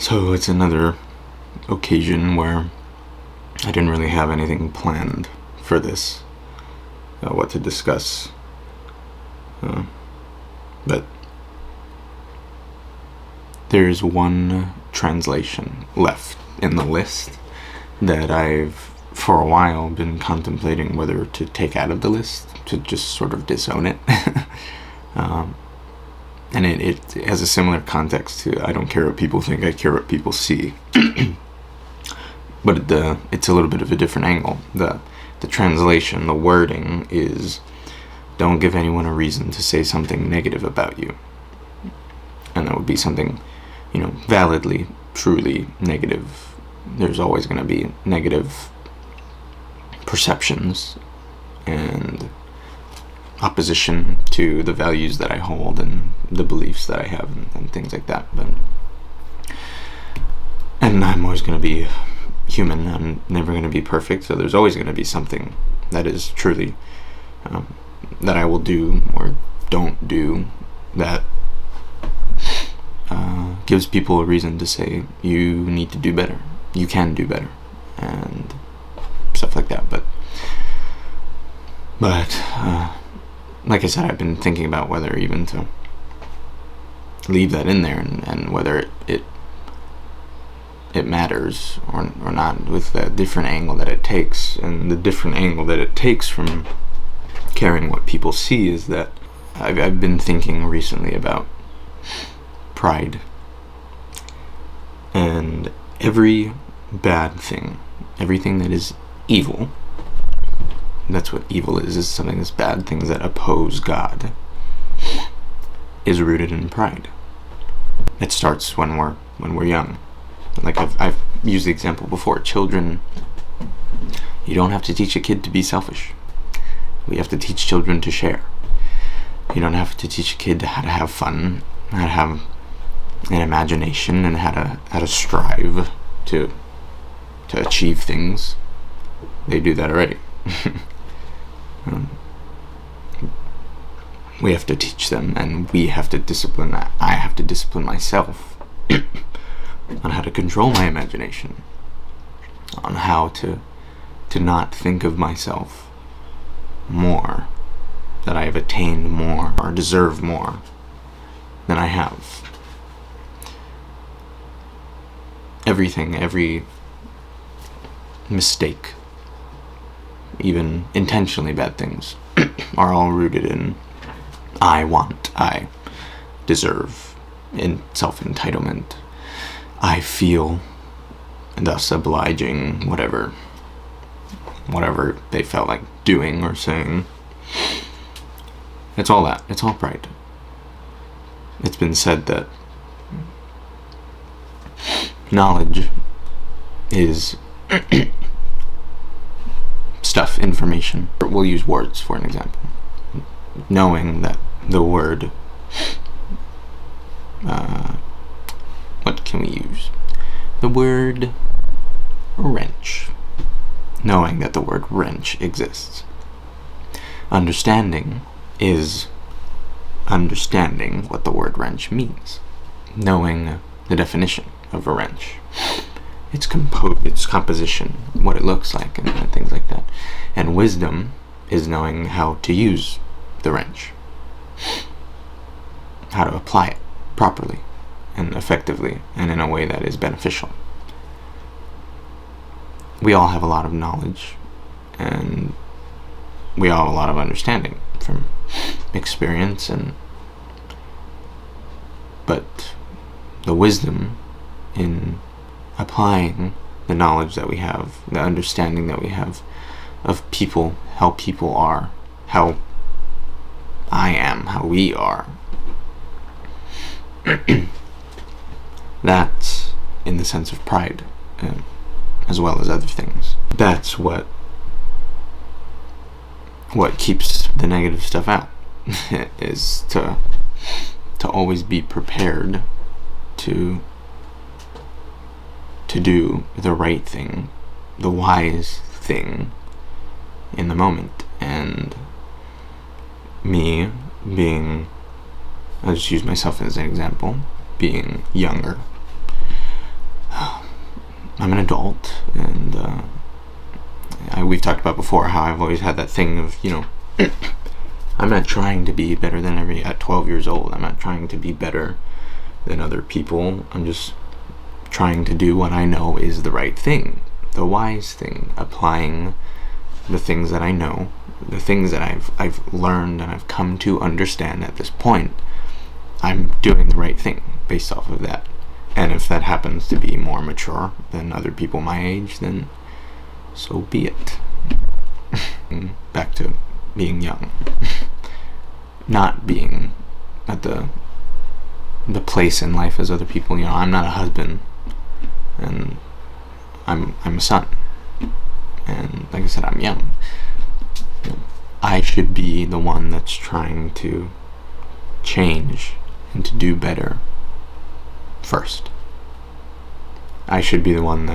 So it's another occasion where I didn't really have anything planned for this, what to discuss. But there's one translation left in the list that I've, for a while, been contemplating whether to take out of the list, to just sort of disown it. And it has a similar context to I don't care what people think, I care what people see. But it's a little bit of a different angle. The translation, the wording is, don't give anyone a reason to say something negative about you. And that would be something, validly, truly negative. There's always going to be negative perceptions and opposition to the values that I hold and the beliefs that I have and things like that. And I'm always going to be human. I'm never going to be perfect, so there's always going to be something that is truly that I will do or don't do that gives people a reason to say you need to do better, you can do better, and stuff like that. But like I said, I've been thinking about whether even to leave that in there and whether it matters or not, with the different angle that it takes. And the different angle that it takes from caring what people see is that I've been thinking recently about pride. And every bad thing, everything that is evil, that's what evil is something that's bad, things that oppose God, is rooted in pride. It starts when we're young. Like I've used the example before, children, you don't have to teach a kid to be selfish. We have to teach children to share. You don't have to teach a kid how to have fun, how to have an imagination, and how to strive to achieve things. They do that already. We have to teach them, and we have to discipline. I have to discipline myself on how to control my imagination, on how to not think of myself more, that I have attained more or deserve more than I have. Everything, every mistake, even intentionally bad things, are all rooted in I want, I deserve, in self-entitlement, I feel, and thus obliging, whatever they felt like doing or saying. It's all that. It's all pride. It's been said that knowledge is stuff, information. We'll use words for an example. Knowing that the word, what can we use? The word wrench. Knowing that the word wrench exists. Understanding is understanding what the word wrench means. Knowing the definition of a wrench. Its composition, what it looks like, and things like that. And wisdom is knowing how to use the wrench. How to apply it properly and effectively and in a way that is beneficial. We all have a lot of knowledge, and we all have a lot of understanding from experience, but the wisdom in applying the knowledge that we have, the understanding that we have of people, how people are, how I am, how we are, that's in the sense of pride, as well as other things. That's what keeps the negative stuff out, is to always be prepared to do the right thing, the wise thing in the moment. And me being, I'll just use myself as an example, being younger, I'm an adult, and we've talked about before how I've always had that thing of, I'm not trying to be better than at 12 years old. I'm not trying to be better than other people. I'm just trying to do what I know is the right thing, the wise thing, applying the things that I know, the things that I've learned and I've come to understand at this point. I'm doing the right thing based off of that. And if that happens to be more mature than other people my age, then so be it. Back to being young. Not being at the place in life as other people. I'm not a husband, and I'm a son. And like I said, I'm young. I should be the one that's trying to change and to do better first. I should be the one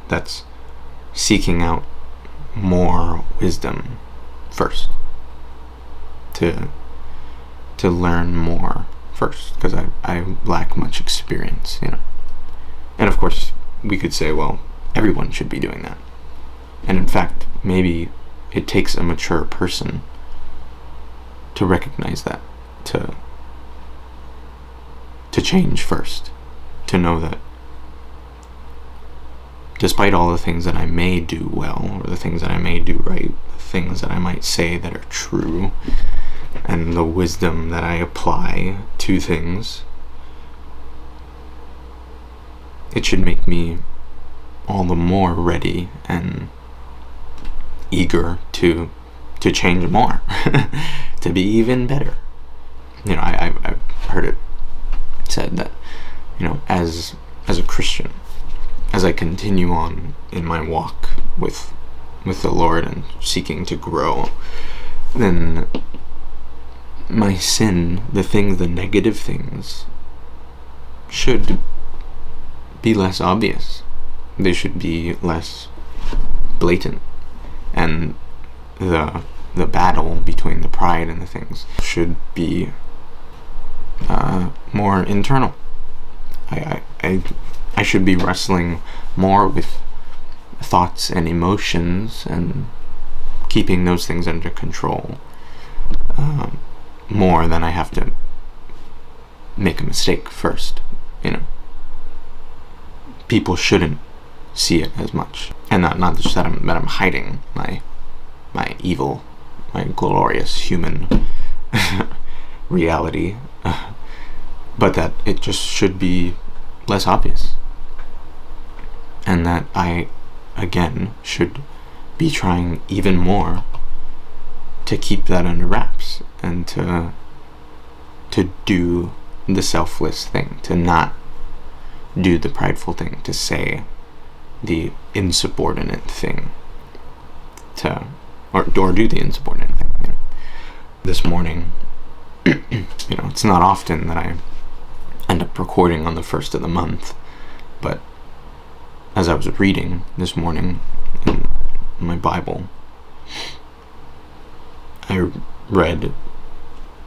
that's seeking out more wisdom first, to learn more first, because I lack much experience, And of course, we could say, well, everyone should be doing that. And in fact, maybe it takes a mature person to recognize that, to change first, to know that despite all the things that I may do well, or the things that I may do right, the things that I might say that are true, and the wisdom that I apply to things, it should make me all the more ready and eager to change more, to be even better. I've heard it said that, as a Christian, as I continue on in my walk with the Lord and seeking to grow, then my sin, the negative things, should be less obvious. They should be less blatant, and the battle between the pride and the things should be more internal. I should be wrestling more with thoughts and emotions and keeping those things under control, more than I have to make a mistake first. People shouldn't see it as much, and not just that I'm hiding my evil, my glorious human reality, but that it just should be less obvious, and that I again should be trying even more to keep that under wraps, and to do the selfless thing, to not do the prideful thing, to say the insubordinate thing, or do the insubordinate thing. This morning, it's not often that I end up recording on the first of the month, but as I was reading this morning in my Bible, I read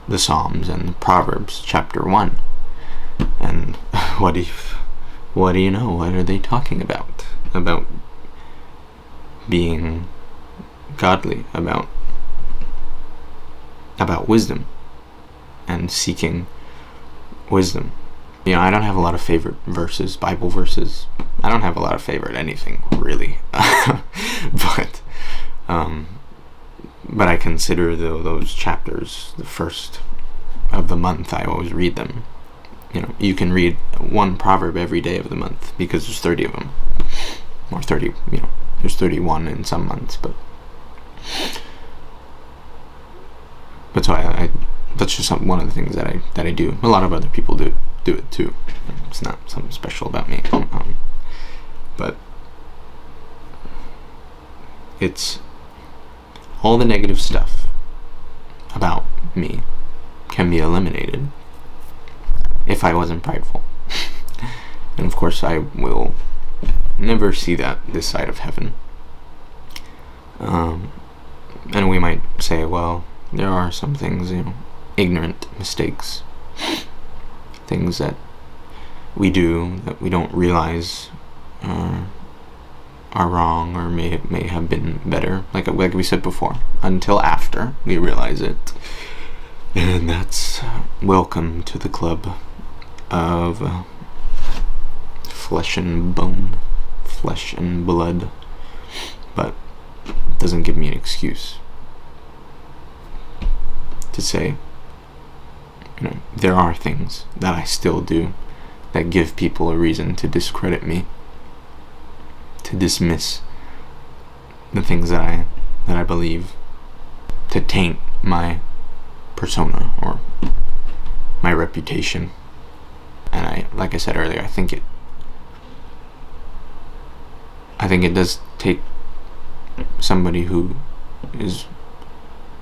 the Psalms and the Proverbs chapter 1, and what do you know? What are they talking about? About being godly, about wisdom and seeking wisdom. I don't have a lot of favorite verses, Bible verses. I don't have a lot of favorite anything, really. But I consider those chapters the first of the month. I always read them. You can read one proverb every day of the month, because there's 30 of them, or 30. There's 31 in some months, but so I that's just one of the things that I do. A lot of other people do it too. It's not something special about me. But it's all the negative stuff about me can be eliminated if I wasn't prideful. And of course I will never see that this side of heaven. And we might say, well, there are some things, ignorant mistakes, things that we do that we don't realize are wrong or may have been better, like we said before, until after we realize it. And that's welcome to the club of flesh and bone, flesh and blood. But it doesn't give me an excuse to say, there are things that I still do that give people a reason to discredit me, to dismiss the things that I believe, to taint my persona or my reputation. And like I said earlier, I think it does take somebody who is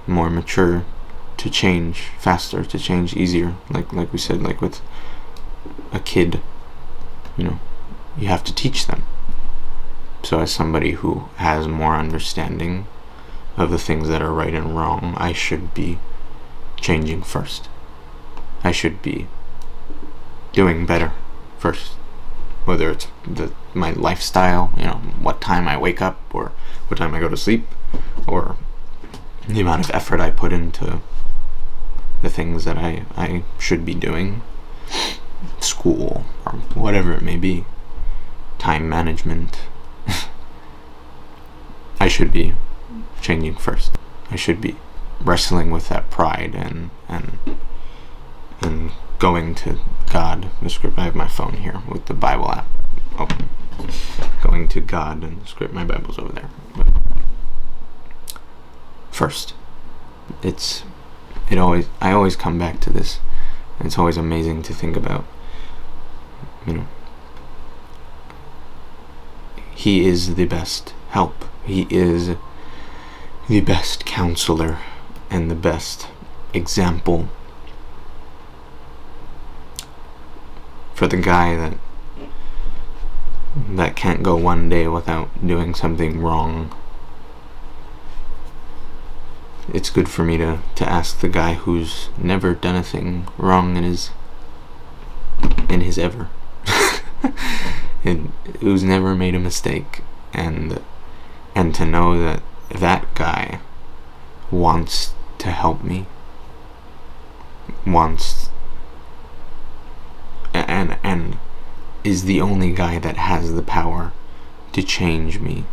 more mature to change faster, to change easier. Like we said, like with a kid, you have to teach them. So as somebody who has more understanding of the things that are right and wrong, I should be changing first. I should be doing better first. Whether it's my lifestyle, what time I wake up or what time I go to sleep, or the amount of effort I put into the things that I should be doing, school, or whatever it may be, time management. I should be changing first. I should be wrestling with that pride and going to God. The script. I have my phone here with the Bible app open. Going to God, and the script. My Bible's over there. But first, I always come back to this. And it's always amazing to think about. He is the best help. He is the best counselor and the best example for the guy that can't go one day without doing something wrong. It's good for me to ask the guy who's never done a thing wrong in his ever and who's never made a mistake, and to know that guy wants to help me, and is the only guy that has the power to change me.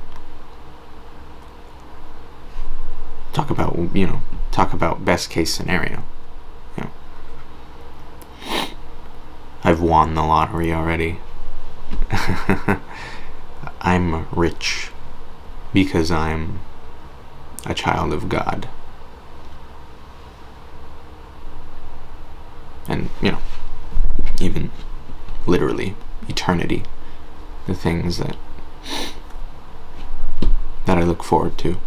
Talk about best case scenario. I've won the lottery already. I'm rich because I'm a child of God. And, even literally eternity, the things that I look forward to,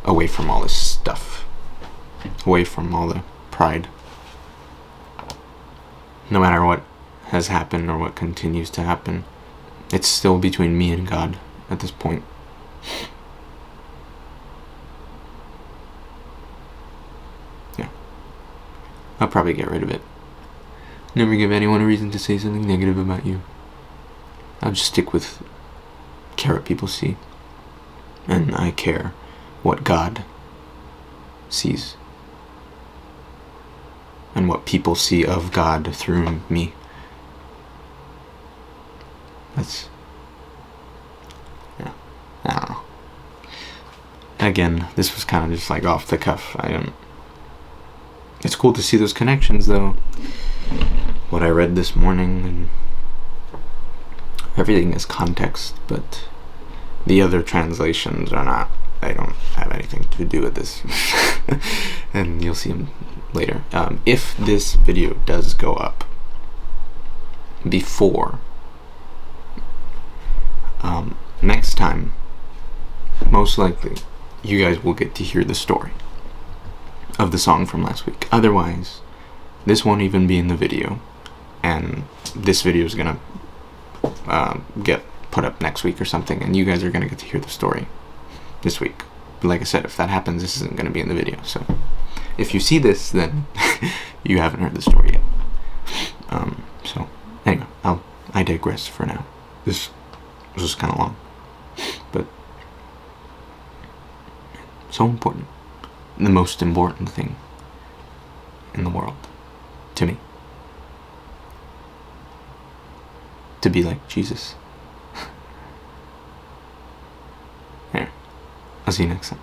away from all this stuff, away from all the pride. No matter what has happened or what continues to happen, it's still between me and God at this point. Yeah. I'll probably get rid of it. Never give anyone a reason to say something negative about you. I'll just stick with care what people see. And I care what God sees. And what people see of God through me. That's... yeah. I don't know. Again, this was kind of just like off the cuff. It's cool to see those connections, though. What I read this morning, and everything is context, but the other translations are not. They don't have anything to do with this. And you'll see them later. If this video does go up before next time, most likely you guys will get to hear the story of the song from last week. Otherwise, this won't even be in the video, and this video is gonna get put up next week or something, and you guys are gonna get to hear the story this week. But like I said, if that happens, this isn't gonna be in the video. So if you see this, then you haven't heard the story yet. So, anyway, I digress for now. This was kind of long, but so important. The most important thing in the world, to me. To be like Jesus. Here, I'll see you next time.